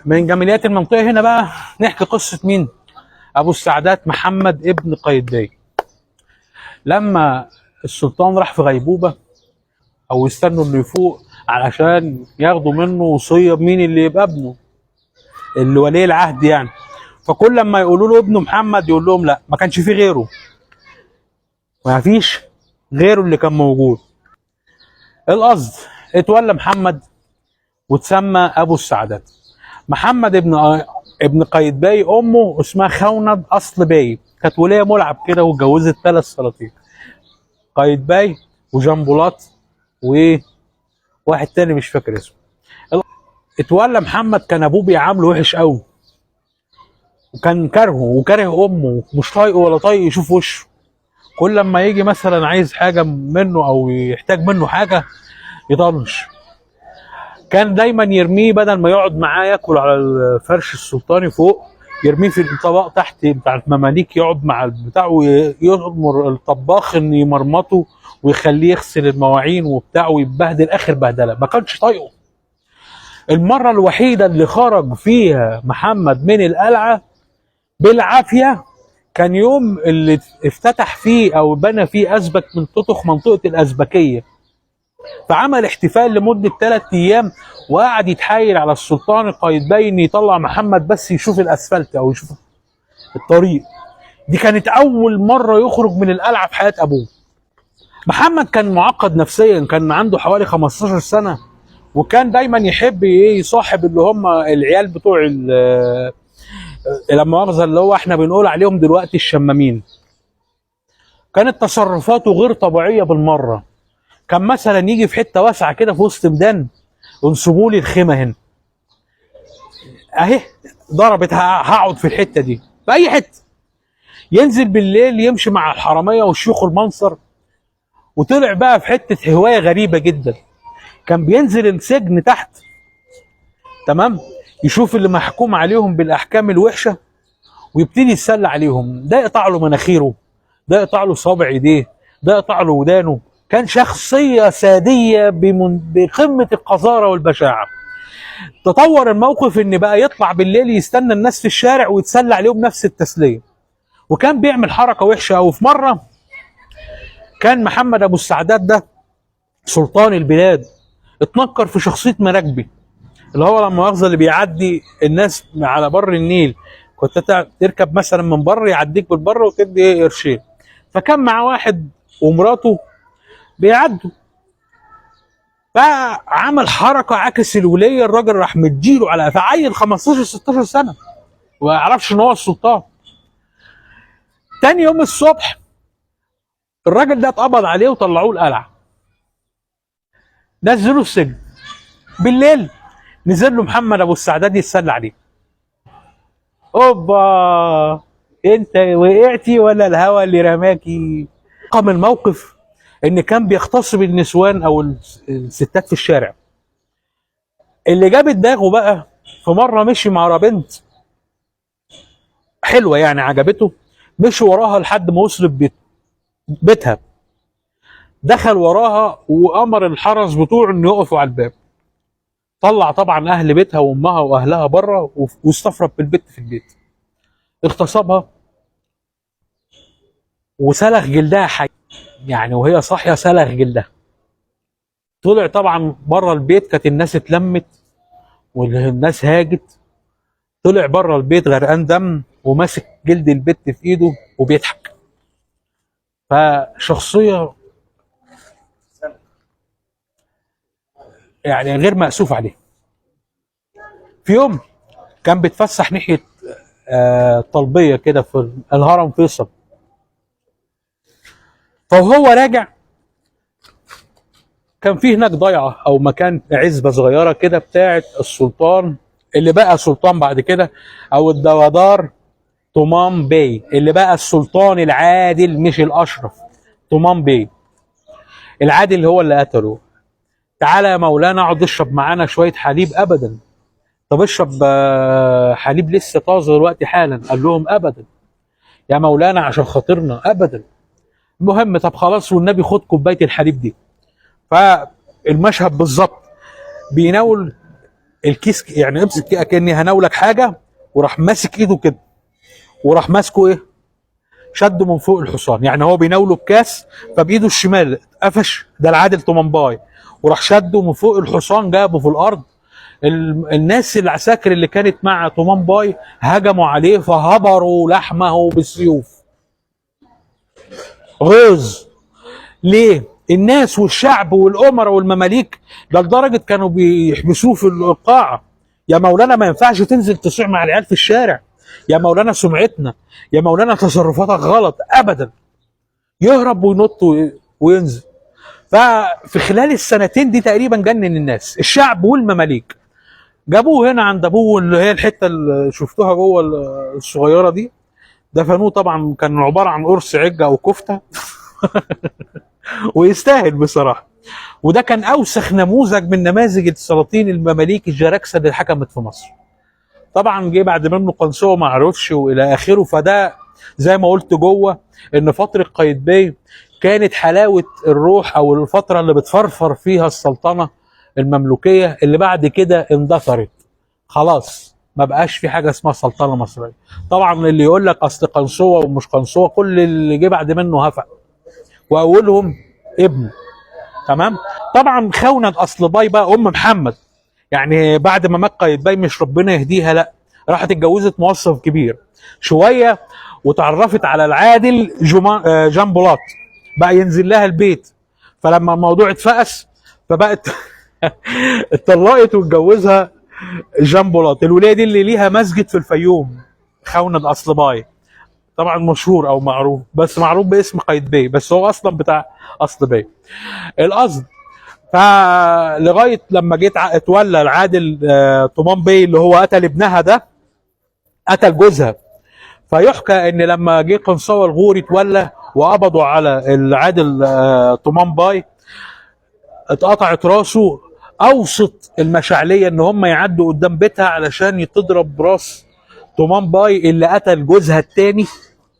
من جماليات المنطقة هنا بقى نحكي قصة مين؟ أبو السعدات محمد ابن قايتباي. لما السلطان راح في غيبوبة أو يستنوا إنه يفوق علشان ياخدوا منه وصية بمين اللي يبقى ابنه، اللي ولي العهد يعني. فكل لما يقولوا له ابنه محمد يقول لهم لا، ما كانش فيه غيره، ما فيش غيره اللي كان موجود. القصد اتولى محمد وتسمى أبو السعدات. محمد ابن قايتباي، امه اسمها خوند اصل باي، كانت وليه ملعب كده واتجوزت 3 سلاطين، قايتباي وجنبلاط وواحد تاني مش فاكر اسمه. اتولى محمد، كان ابوه بيعامله وحش قوي، وكان كارهه وكاره امه، مش طايقه ولا طايق يشوف وشه. كل لما يجي مثلا عايز حاجه منه او يحتاج منه حاجه يطنش. كان دايما يرميه بدل ما يقعد معاه ياكل على الفرش السلطاني فوق، يرميه في الطبق تحت بتاع المماليك يقعد مع البتاع، ويأمر الطباخ ان يمرمطه ويخليه يغسل المواعين وبتاع، ويتبهدل اخر بهدله، ما كانش طايقه. المره الوحيده اللي خرج فيها محمد من القلعه بالعافيه كان يوم اللي افتتح فيه او بنى فيه ازبك من تطخ منطقه الازبكيه، فعمل احتفال لمده 3 ايام، وقعد يتحايل على السلطان قايتباي ان يطلع محمد بس يشوف الاسفلت او يشوف الطريق. دي كانت اول مره يخرج من القلعه في حياه ابوه. محمد كان معقد نفسيا، كان عنده حوالي 15 سنه، وكان دايما يحب يصاحب اللي هم العيال بتوع لما مؤاخذه اللي هو احنا بنقول عليهم دلوقتي الشمامين. كانت تصرفاته غير طبيعيه بالمره. كان مثلا يجي في حته واسعه كده في وسط ميدان، انصبوا لي الخيمه هنا اهي، ضربت هقعد في الحته دي في اي حته. ينزل بالليل يمشي مع الحراميه والشيوخ المنصر. وطلع بقى في حته هوايه غريبه جدا، كان بينزل السجن تحت، تمام، يشوف اللي محكوم عليهم بالاحكام الوحشه ويبتدي يتسلى عليهم، ده يقطع له مناخيره، ده يقطع له صابع ايديه، ده يقطع له ودانه. كان شخصيه ساديه بقمه القذاره والبشاعه. تطور الموقف ان بقى يطلع بالليل يستنى الناس في الشارع ويتسلى عليهم نفس التسليه. وكان بيعمل حركه وحشه قوي. في مره كان محمد ابو السعدات ده سلطان البلاد اتنكر في شخصيه مراكبي، اللي هو لما مؤاخذه اللي بيعدي الناس على بر النيل، كنت تركب مثلا من بر يعديك بالبر وتدي قرشين. فكان معاه واحد ومراته بيعدوا، فعمل حركه عكس الوليه، الراجل راح مديله على فعيل 15 16 سنه وما يعرفش ان هو السلطان. تاني يوم الصبح الراجل ده اتقبض عليه وطلعوه القلعه، نزلوه السجن. بالليل نزل له محمد ابو السعدات يتسلى عليه. اوبا، انت وقعتي ولا الهوى اللي رماكي؟ قام الموقف ان كان بيغتصب النسوان او الستات في الشارع. اللي جاب دماغه بقى، في مره مشي مع بنت حلوه يعني عجبته، مشي وراها لحد ما وصل بيتها، دخل وراها وامر الحرس بتوعه انه يقفوا على الباب. طلع طبعا اهل بيتها وامها واهلها بره، واستفرد بالبت في البيت، اغتصبها وسلخ جلدها حي، يعني وهي صاحيه سلخ جلدها. طلع طبعا بره البيت، كانت الناس اتلمت والناس هاجت. طلع بره البيت غرقان دم وماسك جلد البت في ايده وبيضحك. فشخصيه يعني غير مأسوف عليه. في يوم كان بيتفسح ناحيه طلبيه كده في الهرم فيصل، فوهو راجع كان في هناك ضيعه او مكان عزبه صغيره كده بتاعه السلطان اللي بقى سلطان بعد كده، او الدوادار طومان بي، اللي بقى السلطان العادل مش الاشرف. طومان بي العادل هو اللي قتله. تعالى يا مولانا اقعد اشرب معانا شويه حليب. ابدا. طب اشرب حليب لسه طازه دلوقتي حالا. قال لهم ابدا يا مولانا عشان خاطرنا. ابدا. المهم طب خلاص والنبي خد كوبايه الحليب دي. فالمشهد بالظبط، بيناول الكيس يعني امسك كاني هناولك حاجه، وراح ماسك ايده كده، وراح ماسكه ايه، شده من فوق الحصان. يعني هو بيناوله الكاس، فبايده الشمال قفش ده العادل طمنباي، وراح شده من فوق الحصان جابه في الارض. الناس العساكر اللي كانت مع طمنباي هجموا عليه فهبروا لحمه بالسيوف. غيظ. ليه؟ الناس والشعب والامراء والمماليك ده لدرجه كانوا بيحبسوه في القاعه. يا مولانا ما ينفعش تنزل تصيع مع العيال في الشارع، يا مولانا سمعتنا، يا مولانا تصرفاتك غلط ابدا. يهرب وينط وينزل. ففي خلال السنتين دي تقريبا جنن الناس، الشعب والمماليك. جابوه هنا عند ابوه اللي هي الحته اللي شفتوها جوه الصغيره دي، دفنوه. طبعا كان عباره عن قرص عجه او كفته ويستاهل بصراحه. وده كان اوسخ نموذج من نماذج السلاطين المماليك الجراكسه اللي حكمت في مصر. طبعا جه بعد منه قنصوه ما عرفش والى اخره. فده زي ما قلت جوه ان فتره قايتباي كانت حلاوه الروح، او الفتره اللي بتفرفر فيها السلطنه المملوكيه، اللي بعد كده اندثرت خلاص، ما بقاش في حاجه اسمها سلطنه مصريه. طبعا اللي يقول لك اصل قنصوه ومش قنصوه، كل اللي جه بعد منه هفق، واولهم ابنه. تمام. طبعا خونه اصل باي بقى ام محمد، يعني بعد ما مات قايتباي مش ربنا يهديها، لا، راحت اتجوزت موظف كبير شويه، وتعرفت على العادل جان بولاط، بقى ينزل لها البيت. فلما الموضوع اتفقس فبقت اتطلقت واتجوزها جان بولاط. الولايه دي اللي ليها مسجد في الفيوم، خونه اصل باي، طبعا مشهور او معروف، بس معروف باسم قايتباي، بس هو اصلا بتاع اصل باي. القصد، فلغايه لما جيت اتولى العادل طومان بي اللي هو قتل ابنها ده، قتل جوزها. فيحكى ان لما جه قنصوة الغوري اتولى وقبضوا على العادل طومان باي، اتقطعت راسه. اوسط المشاعليه ان هم يعدوا قدام بيتها علشان تضرب راس طومان باي اللي قتل جوزها الثاني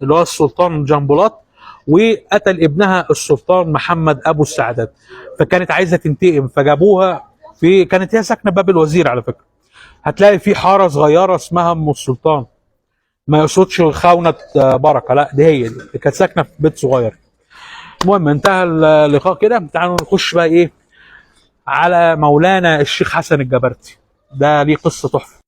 اللي هو السلطان جنبلاط، وقتل ابنها السلطان محمد ابو السعدات. فكانت عايزه تنتقم، فجابوها في، كانت هي ساكنه باب الوزير على فكره. هتلاقي في حاره صغيره اسمها ام السلطان، ما يقصدش خونه بركه، لا دي هي دي كانت ساكنه في بيت صغير. المهم انتهى اللقاء كده. تعالوا نخش بقى ايه على مولانا الشيخ حسن الجبرتي، ده ليه قصه تحفه.